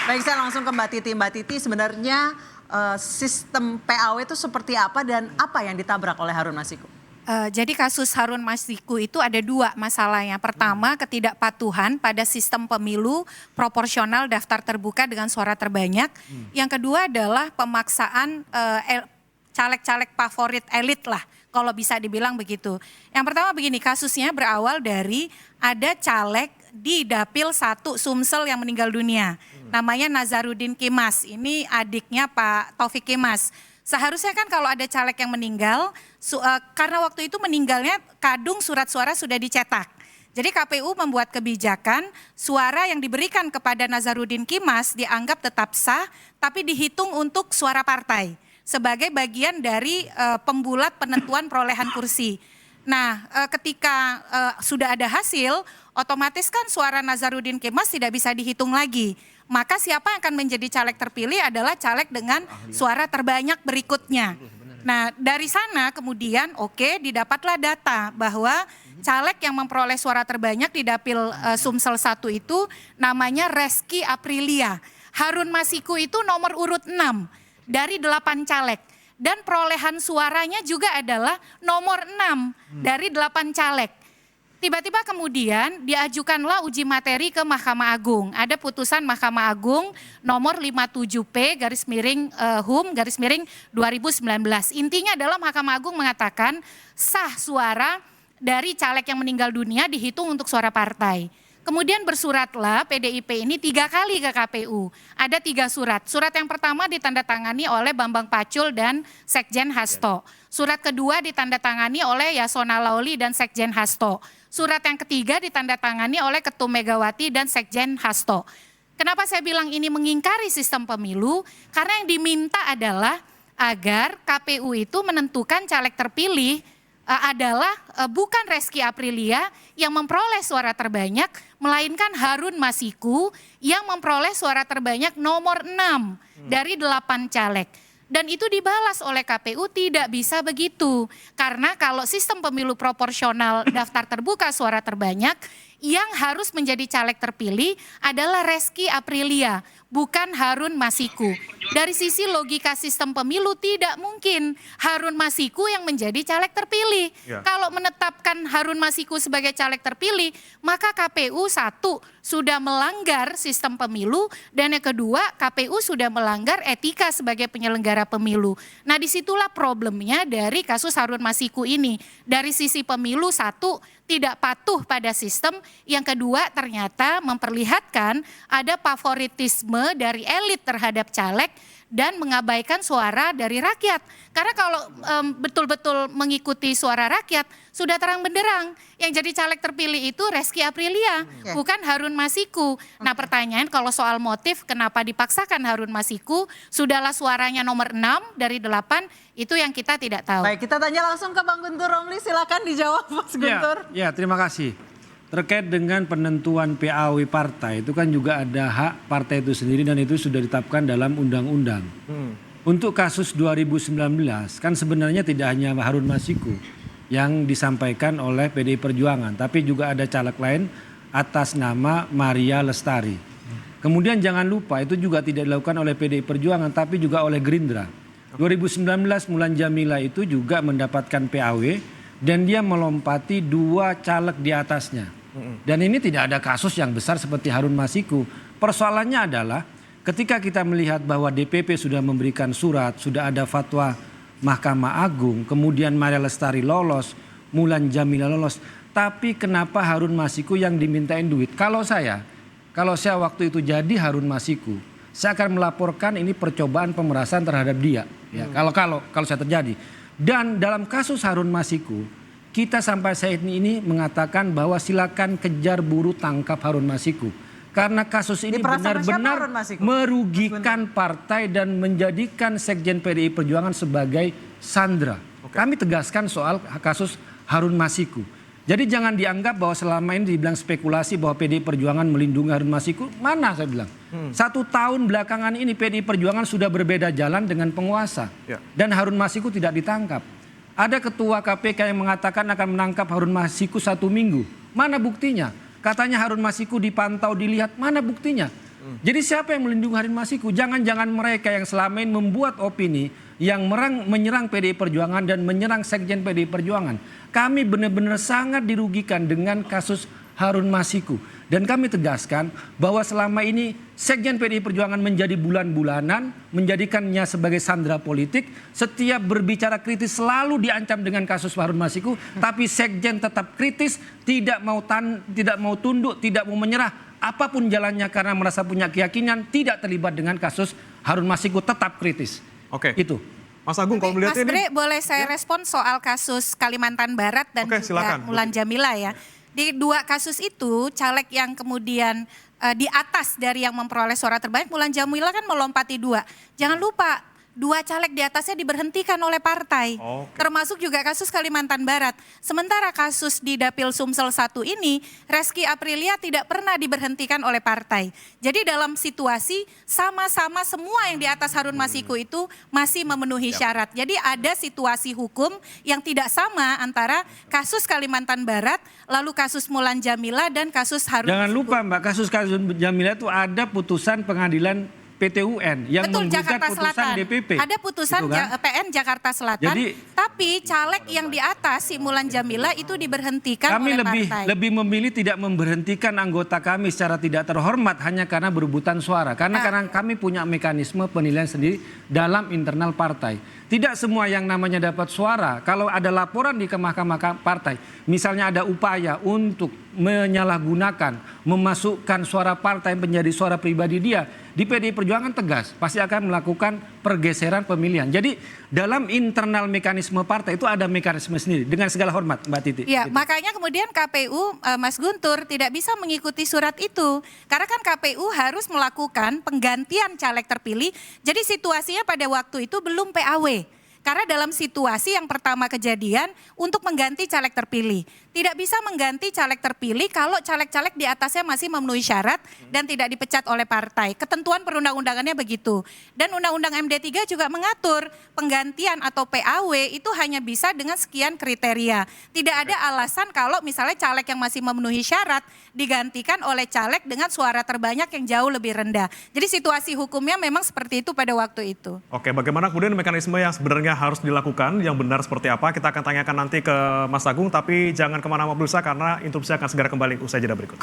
Baik, saya langsung ke Mbak Titi. Mbak Titi, sebenarnya sistem PAW itu seperti apa dan apa yang ditabrak oleh Harun Masiku? Jadi kasus Harun Masiku itu ada dua masalahnya. Pertama, ketidakpatuhan pada sistem pemilu proporsional daftar terbuka dengan suara terbanyak. Yang kedua adalah pemaksaan caleg-caleg favorit elit lah, kalau bisa dibilang begitu. Yang pertama begini, kasusnya berawal dari ada caleg di Dapil 1 Sumsel yang meninggal dunia. Namanya Nazarudin Kemas, ini adiknya Pak Taufik Kemas. Seharusnya kan kalau ada caleg yang meninggal, karena waktu itu meninggalnya kadung surat suara sudah dicetak. Jadi KPU membuat kebijakan suara yang diberikan kepada Nazarudin Kemas dianggap tetap sah, tapi dihitung untuk suara partai sebagai bagian dari pembulat penentuan perolehan kursi. Nah, ketika sudah ada hasil, otomatis kan suara Nazarudin Kemas tidak bisa dihitung lagi. Maka siapa yang akan menjadi caleg terpilih adalah caleg dengan suara terbanyak berikutnya. Nah, dari sana kemudian didapatlah data bahwa caleg yang memperoleh suara terbanyak di Dapil Sumsel 1 itu namanya Reski Aprilia. Harun Masiku itu nomor urut 6 dari 8 caleg. Dan perolehan suaranya juga adalah nomor 6 dari 8 caleg. Tiba-tiba kemudian diajukanlah uji materi ke Mahkamah Agung. Ada putusan Mahkamah Agung nomor 57P/HUM/2019. Intinya adalah Mahkamah Agung mengatakan sah suara dari caleg yang meninggal dunia dihitung untuk suara partai. Kemudian bersuratlah PDIP ini 3 kali ke KPU. Ada 3 surat. Surat yang pertama ditandatangani oleh Bambang Pacul dan Sekjen Hasto. Surat kedua ditandatangani oleh Yasona Lauli dan Sekjen Hasto. Surat yang ketiga ditandatangani oleh Ketum Megawati dan Sekjen Hasto. Kenapa saya bilang ini mengingkari sistem pemilu? Karena yang diminta adalah agar KPU itu menentukan caleg terpilih adalah bukan Reski Aprilia yang memperoleh suara terbanyak, melainkan Harun Masiku yang memperoleh suara terbanyak nomor 6 dari 8 caleg. Dan itu dibalas oleh KPU tidak bisa begitu. Karena kalau sistem pemilu proporsional daftar terbuka suara terbanyak, yang harus menjadi caleg terpilih adalah Reski Aprilia, bukan Harun Masiku. Dari sisi logika sistem pemilu tidak mungkin Harun Masiku yang menjadi caleg terpilih. Kalau menetapkan Harun Masiku sebagai caleg terpilih, maka KPU sudah melanggar sistem pemilu, dan yang kedua KPU sudah melanggar etika sebagai penyelenggara pemilu. Nah, disitulah problemnya dari kasus Harun Masiku ini. Dari sisi pemilu tidak patuh pada sistem, yang kedua ternyata memperlihatkan ada favoritisme dari elit terhadap caleg dan mengabaikan suara dari rakyat. Karena kalau betul-betul mengikuti suara rakyat, sudah terang benderang yang jadi caleg terpilih itu Reski Aprilia, bukan Harun Masiku. Nah, pertanyaan kalau soal motif kenapa dipaksakan Harun Masiku, sudahlah suaranya nomor 6 dari 8, itu yang kita tidak tahu. Baik, kita tanya langsung ke Bang Guntur Romli, silakan dijawab Mas Guntur. Ya, terima kasih. Terkait dengan penentuan PAW partai, itu kan juga ada hak partai itu sendiri dan itu sudah ditetapkan dalam undang-undang. Untuk kasus 2019 kan sebenarnya tidak hanya Harun Masiku yang disampaikan oleh PDI Perjuangan, tapi juga ada caleg lain atas nama Maria Lestari. Kemudian jangan lupa itu juga tidak dilakukan oleh PDI Perjuangan tapi juga oleh Gerindra. 2019 Mulan Jamila itu juga mendapatkan PAW dan dia melompati 2 caleg di atasnya. Dan ini tidak ada kasus yang besar seperti Harun Masiku. Persoalannya adalah ketika kita melihat bahwa DPP sudah memberikan surat, sudah ada fatwa Mahkamah Agung, kemudian Maria Lestari lolos, Mulan Jamila lolos, tapi kenapa Harun Masiku yang dimintain duit? Kalau saya waktu itu jadi Harun Masiku, saya akan melaporkan ini percobaan pemerasan terhadap dia. Ya, kalau saya terjadi. Dan dalam kasus Harun Masiku, kita sampai saat ini mengatakan bahwa silakan kejar buru tangkap Harun Masiku. Karena kasus ini benar-benar merugikan partai dan menjadikan Sekjen PDI Perjuangan sebagai sandera. Kami tegaskan soal kasus Harun Masiku. Jadi jangan dianggap bahwa selama ini dibilang spekulasi bahwa PDI Perjuangan melindungi Harun Masiku. Mana saya bilang. 1 tahun belakangan ini PDI Perjuangan sudah berbeda jalan dengan penguasa. Dan Harun Masiku tidak ditangkap. Ada ketua KPK yang mengatakan akan menangkap Harun Masiku 1 minggu. Mana buktinya? Katanya Harun Masiku dipantau, dilihat. Mana buktinya? Jadi siapa yang melindungi Harun Masiku? Jangan-jangan mereka yang selama ini membuat opini yang menyerang PDI Perjuangan dan menyerang Sekjen PDI Perjuangan. Kami benar-benar sangat dirugikan dengan kasus Harun Masiku. Dan kami tegaskan bahwa selama ini Sekjen PDI Perjuangan menjadi bulan-bulanan, menjadikannya sebagai sandera politik. Setiap berbicara kritis selalu diancam dengan kasus Harun Masiku. Tapi Sekjen tetap kritis, tidak mau tunduk, tidak mau menyerah. Apapun jalannya karena merasa punya keyakinan, tidak terlibat dengan kasus Harun Masiku, tetap kritis. Oke. Itu. Mas Agung kalau melihat Mas ini. Bre, boleh saya respon soal kasus Kalimantan Barat dan Oke, juga silakan. Mulan Jamila ya. Di dua kasus itu, caleg yang kemudian di atas dari yang memperoleh suara terbanyak, Mulan Jamila kan melompati 2. Jangan lupa, 2 caleg di atasnya diberhentikan oleh partai. Oke. Termasuk juga kasus Kalimantan Barat. Sementara kasus di Dapil Sumsel 1 ini, Reski Aprilia tidak pernah diberhentikan oleh partai. Jadi dalam situasi sama-sama semua yang di atas Harun Masiku itu masih memenuhi syarat. Jadi ada situasi hukum yang tidak sama antara kasus Kalimantan Barat, lalu kasus Mulan Jamila dan kasus Harun Jangan Masiku. lupa Mbak, kasus Jamila itu ada putusan pengadilan PT UN yang Betul, menggugat Jakarta putusan Selatan. DPP. Ada putusan Gitu kan? PN Jakarta Selatan. Jadi- tapi caleg yang di atas si Mulan Jamila itu diberhentikan Kami oleh lebih partai. memilih tidak memberhentikan anggota kami secara tidak terhormat hanya karena berebutan suara. Karena kami punya mekanisme penilaian sendiri dalam internal partai. Tidak semua yang namanya dapat suara. Kalau ada laporan di Mahkamah Partai, misalnya ada upaya untuk menyalahgunakan, memasukkan suara partai menjadi suara pribadi dia, di PDI Perjuangan tegas, pasti akan melakukan pergeseran pemilihan. Jadi dalam internal mekanisme partai itu ada mekanisme sendiri, dengan segala hormat Mbak Titi. Ya, Gitu. makanya kemudian KPU, Mas Guntur tidak bisa mengikuti surat itu. Karena kan KPU harus melakukan penggantian caleg terpilih. Jadi situasinya pada waktu itu belum PAW. Karena dalam situasi yang pertama kejadian untuk mengganti caleg terpilih. Tidak bisa mengganti caleg terpilih kalau caleg-caleg di atasnya masih memenuhi syarat dan tidak dipecat oleh partai. Ketentuan perundang-undangannya begitu. Dan Undang-Undang MD3 juga mengatur penggantian atau PAW itu hanya bisa dengan sekian kriteria. Tidak ada alasan kalau misalnya caleg yang masih memenuhi syarat digantikan oleh caleg dengan suara terbanyak yang jauh lebih rendah. Jadi situasi hukumnya memang seperti itu pada waktu itu. Oke, bagaimana kemudian mekanisme yang sebenarnya harus dilakukan, yang benar seperti apa? Kita akan tanyakan nanti ke Mas Agung, tapi jangan kemana-mana dulu karena interupsi akan segera kembali usai jeda berikut.